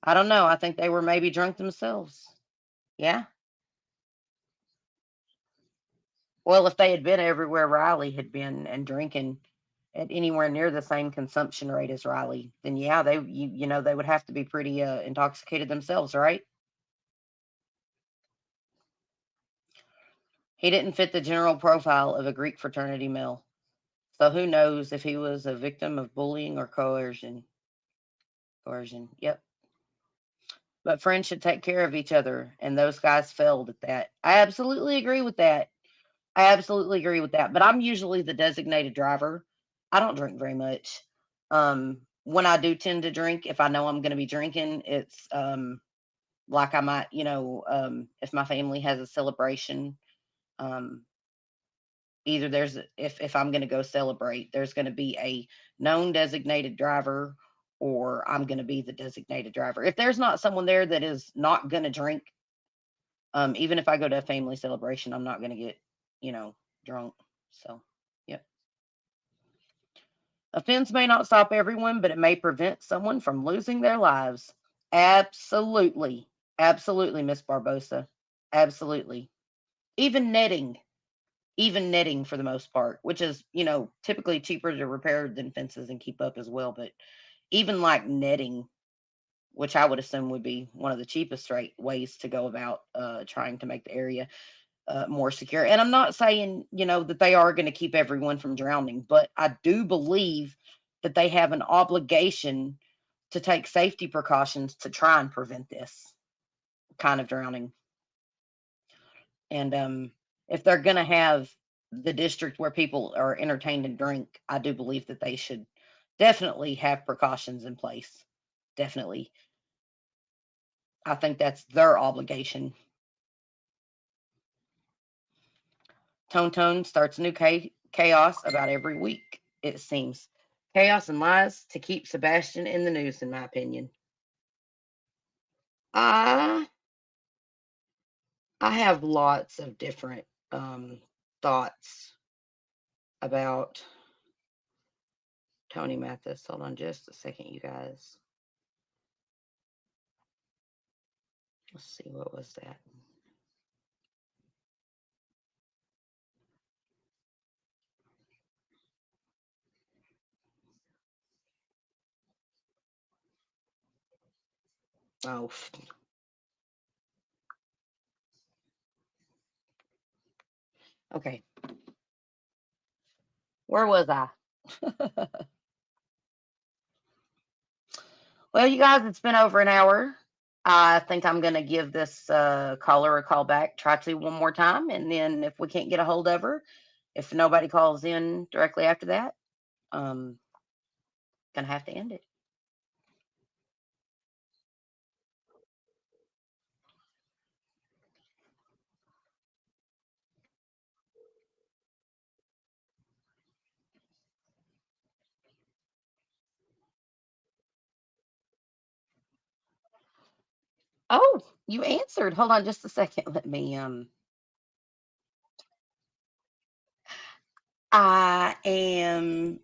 I don't know. I think they were maybe drunk themselves. Yeah. Well, if they had been everywhere Riley had been and drinking at anywhere near the same consumption rate as Riley, then yeah, they would have to be pretty intoxicated themselves, right? He didn't fit the general profile of a Greek fraternity male. So who knows if he was a victim of bullying or coercion. Coercion. Yep. But friends should take care of each other, and those guys failed at that. I absolutely agree with that. I absolutely agree with that. But I'm usually the designated driver. I don't drink very much. When I do tend to drink, if I know I'm going to be drinking, it's like I might, if my family has a celebration, um, either if I'm going to go celebrate, there's going to be a known designated driver, or I'm going to be the designated driver. If there's not someone there that is not going to drink, even if I go to a family celebration, I'm not going to get, you know, drunk. So, yep. Offense may not stop everyone, but it may prevent someone from losing their lives. Absolutely. Absolutely, Miss Barbosa. Absolutely. Even netting, even netting for the most part, which is, typically cheaper to repair than fences and keep up as well. But even like netting, which I would assume would be one of the cheapest ways to go about trying to make the area more secure. And I'm not saying, that they are going to keep everyone from drowning, but I do believe that they have an obligation to take safety precautions to try and prevent this kind of drowning. And if they're going to have the district where people are entertained and drink, I do believe that they should definitely have precautions in place. Definitely. I think that's their obligation. Tone Tone starts new chaos about every week, it seems. Chaos and lies to keep Sebastian in the news, in my opinion. I I have lots of different thoughts about Tony Mathis. Hold on just a second, you guys. Let's see, what was that? Oh, okay. Where was I? Well, you guys, it's been over an hour. I think I'm gonna give this caller a call back, try to one more time, and then if we can't get a hold of her, if nobody calls in directly after that, um, gonna have to end it. Oh, you answered. Hold on just a second. Let me I am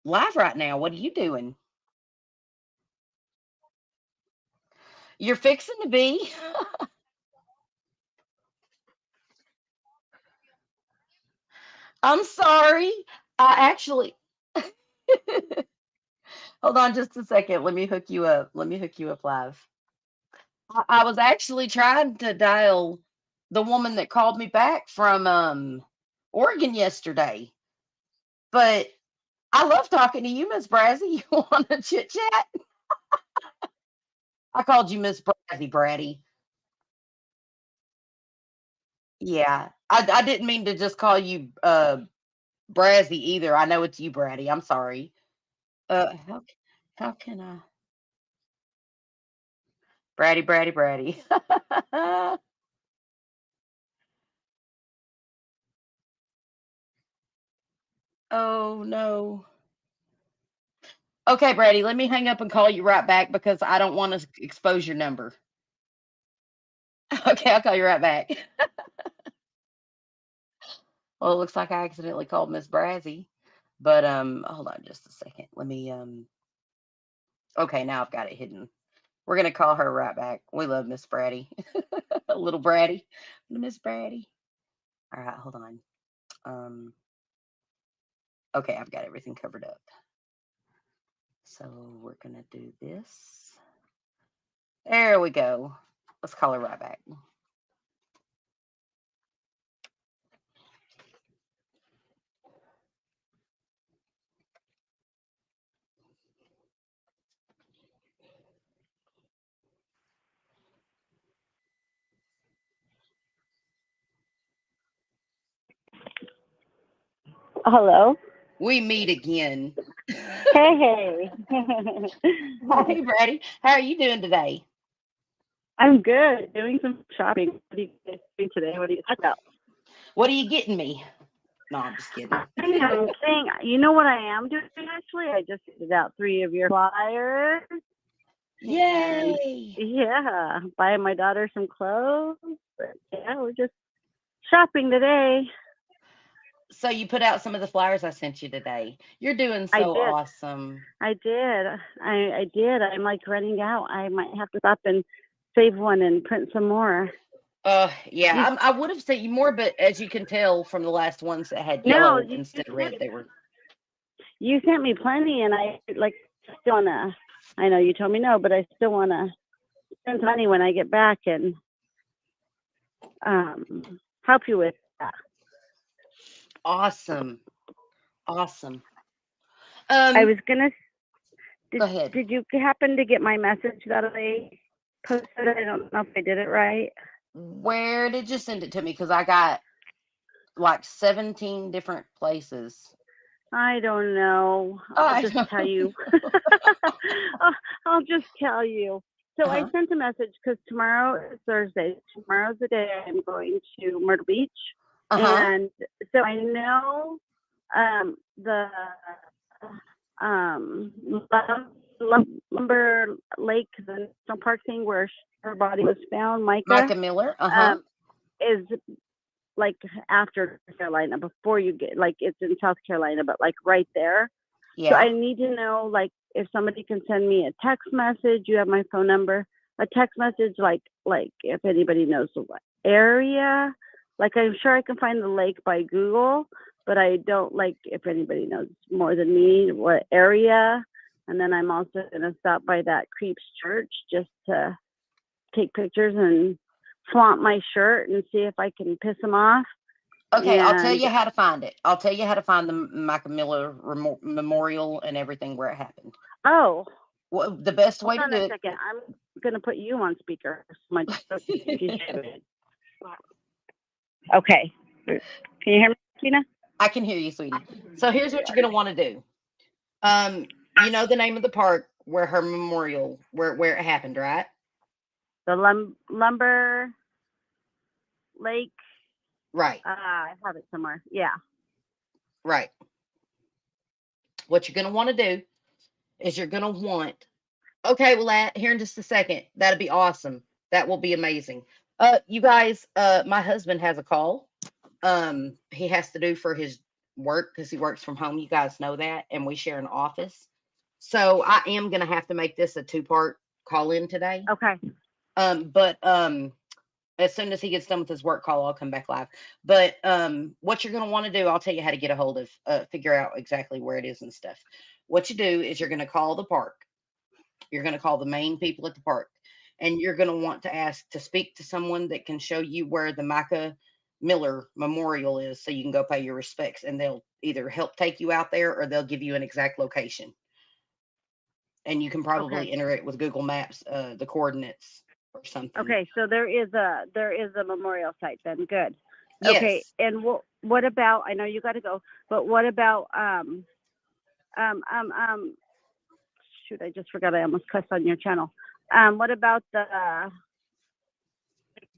live right now. What are you doing? You're fixing to be. I'm sorry. I actually hold on just a second. Let me hook you up. Let me hook you up live. I was actually trying to dial the woman that called me back from Oregon yesterday, but I love talking to you, Miss Brazzy. You want to chit chat? I called you Miss Brazzy Bratty. Yeah, I didn't mean to just call you Brazzy either. I know it's you, Bratty. I'm sorry. How can I Bratty Bratty Bratty? Oh no. Okay, Bratty, let me hang up and call you right back because I don't want to expose your number. Okay, I'll call you right back. Well, it looks like I accidentally called Miss Brazzy. But hold on just a second. Let me okay, now I've got it hidden. We're gonna call her right back. We love Miss Bratty. A little bratty. Miss Bratty. All right, hold on. Um okay, I've got everything covered up. So we're gonna do this. There we go. Let's call her right back. Hello. We meet again. Hey, Hey, Bratty. How are you doing today? I'm good. Doing some shopping. What are you guys doing today? What are you talking about? What are you getting me? No, I'm just kidding. I am saying, you know what I am doing actually? I just figured out 3 of your flyers. And Yay! yeah, buying my daughter some clothes. But yeah, we're just shopping today. So you put out some of the flyers I sent you today. You're doing I so did. awesome. I did. I did. I'm like running out. I might have to stop and save one and print some more. You Yeah, I would have sent you more, but as you can tell from the last ones that had no, yellow you instead of sent red, they were. you sent me plenty, and I like still wanna. I know you told me no, but I still wanna spend money when I get back and help you with that. Awesome. Awesome. I Um, was gonna. go Did ahead. Did you happen to get my message that I posted? I don't know if I did it right. Where did you send it to me? Because I got like 17 different places. I don't know. I'll I just know. tell you. I'll just tell you. So I Uh-huh. sent a message because tomorrow is Thursday. Tomorrow's the day I'm going to Myrtle Beach, Uh-huh. and so I know the um, Lumber Lake, the national park thing where her body was found, Micah, Micah Miller. Uh-huh. um, is like after Carolina, before you get like it's in South Carolina, but like right there. So Yeah. I need to know like if somebody can send me a text message. You have my phone number. A text message like if anybody knows the area. Like I'm sure I can find the lake by Google, but I don't like if anybody knows more than me what area. And then I'm also gonna stop by that Creeps Church just to take pictures and flaunt my shirt and see if I can piss them off. Okay, I'll tell And you how to find it. I'll tell you how to find the Micah Miller Memorial and everything where it happened. oh, Well, the best hold way to on do a it. second. gonna put you on speaker. Okay. Can you hear me, Tina? I can hear you, sweetie. So here's what you're gonna want to do. You know the name of the park where her memorial, where it happened, right? The Lumber Lake. Right, I have it somewhere. Yeah. right. What you're gonna want to do is you're gonna want. Okay, well, here in just a second. That'd be awesome. That will be amazing. You guys, my husband has a call. He has to do for his work because he works from home. You guys know that, and we share an office. So I am gonna have to make this a two-part call in today. Okay. But as soon as he gets done with his work call, I'll come back live. But what you're gonna want to do, I'll tell you how to get a hold of, figure out exactly where it is and stuff. What you do is you're gonna call the park. You're gonna call the main people at the park, and you're gonna want to ask to speak to someone that can show you where the Micah Miller Memorial is, so you can go pay your respects, and they'll either help take you out there or they'll give you an exact location. And you can probably Okay. enter it with Google Maps, the coordinates or something. Okay. So there is a memorial site then. Good. Okay. Yes. And what about? I know you got to go, but what about shoot, I just forgot. I almost cussed on your channel. What about the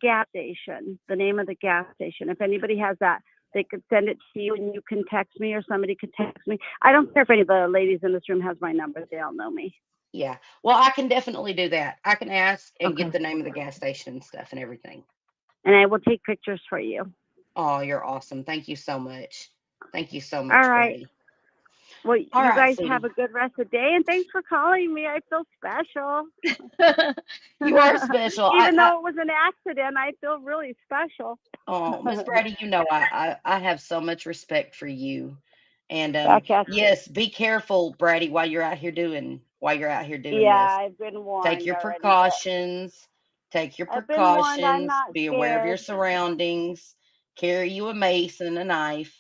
gas station? The name of the gas station. If anybody has that, they could send it to you, and you can text me, or somebody could text me. I don't care if any of the ladies in this room has my number. They all know me. Yeah. Well, I can definitely do that. I can ask and get Okay. the name of the gas station and stuff and everything. And I will take pictures for you. Oh, you're awesome. Thank you so much. Thank you so much, All right. Brady. Well, All you right, guys sweetie. have a good rest of the day, and thanks for calling me. I feel special. You are special. Even though it was an accident, I feel really special. Oh, Miss Brady, you know I have so much respect for you. And Back at you. yes, be careful, Brady, while you're out here doing Yeah, this. I've been warned Take your already. precautions. Take your I've been warned. I'm precautions. not Be aware of your scared. surroundings. Carry you a mace and a knife.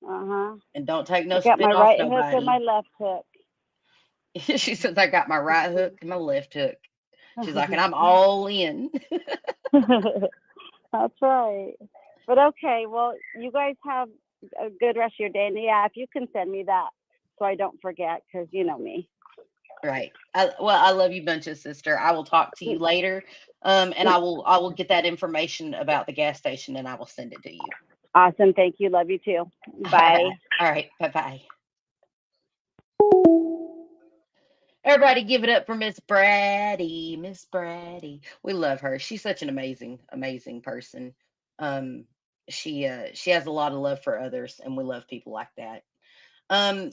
Uh-huh. And don't take no I got my spit off right hook and nobody. my left hook. She says, I got my right hook and my left hook. She's like, and I'm all in. That's right. But okay, well, you guys have a good rest of your day. And yeah, if you can send me that so I don't forget, because you know me. Right. I love you bunches, sister. I will talk to you later. And I will get that information about the gas station and I will send it to you. Awesome. Thank you. Love you too. Bye. All right. Bye-bye. Everybody give it up for Miss Brady. Miss Brady. We love her. She's such an amazing, amazing person. Um, she has a lot of love for others, and we love people like that.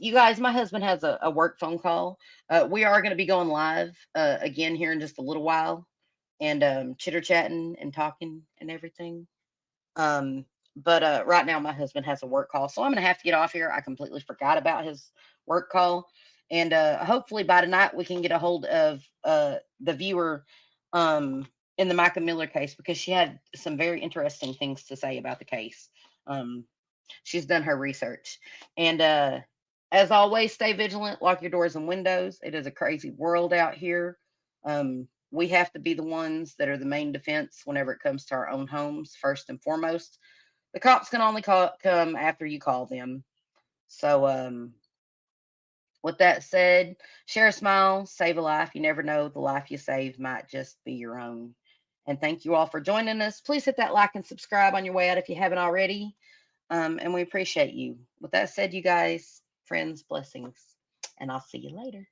You guys, my husband has a work phone call. We are going to be going live again here in just a little while, and chitter chatting and talking and everything. Um, but right now my husband has a work call, so I'm going to have to get off here. I completely forgot about his work call, and hopefully by tonight we can get a hold of the viewer in the Micah Miller case because she had some very interesting things to say about the case. Um, she's done her research, and as always, stay vigilant, lock your doors and windows. It is a crazy world out here. We have to be the ones that are the main defense whenever it comes to our own homes, first and foremost. The cops can only come after you call them. So, with that said, share a smile, save a life. You never know, the life you save might just be your own. And thank you all for joining us. Please hit that like and subscribe on your way out if you haven't already. And we appreciate you. With that said, you guys, friends, blessings, and I'll see you later.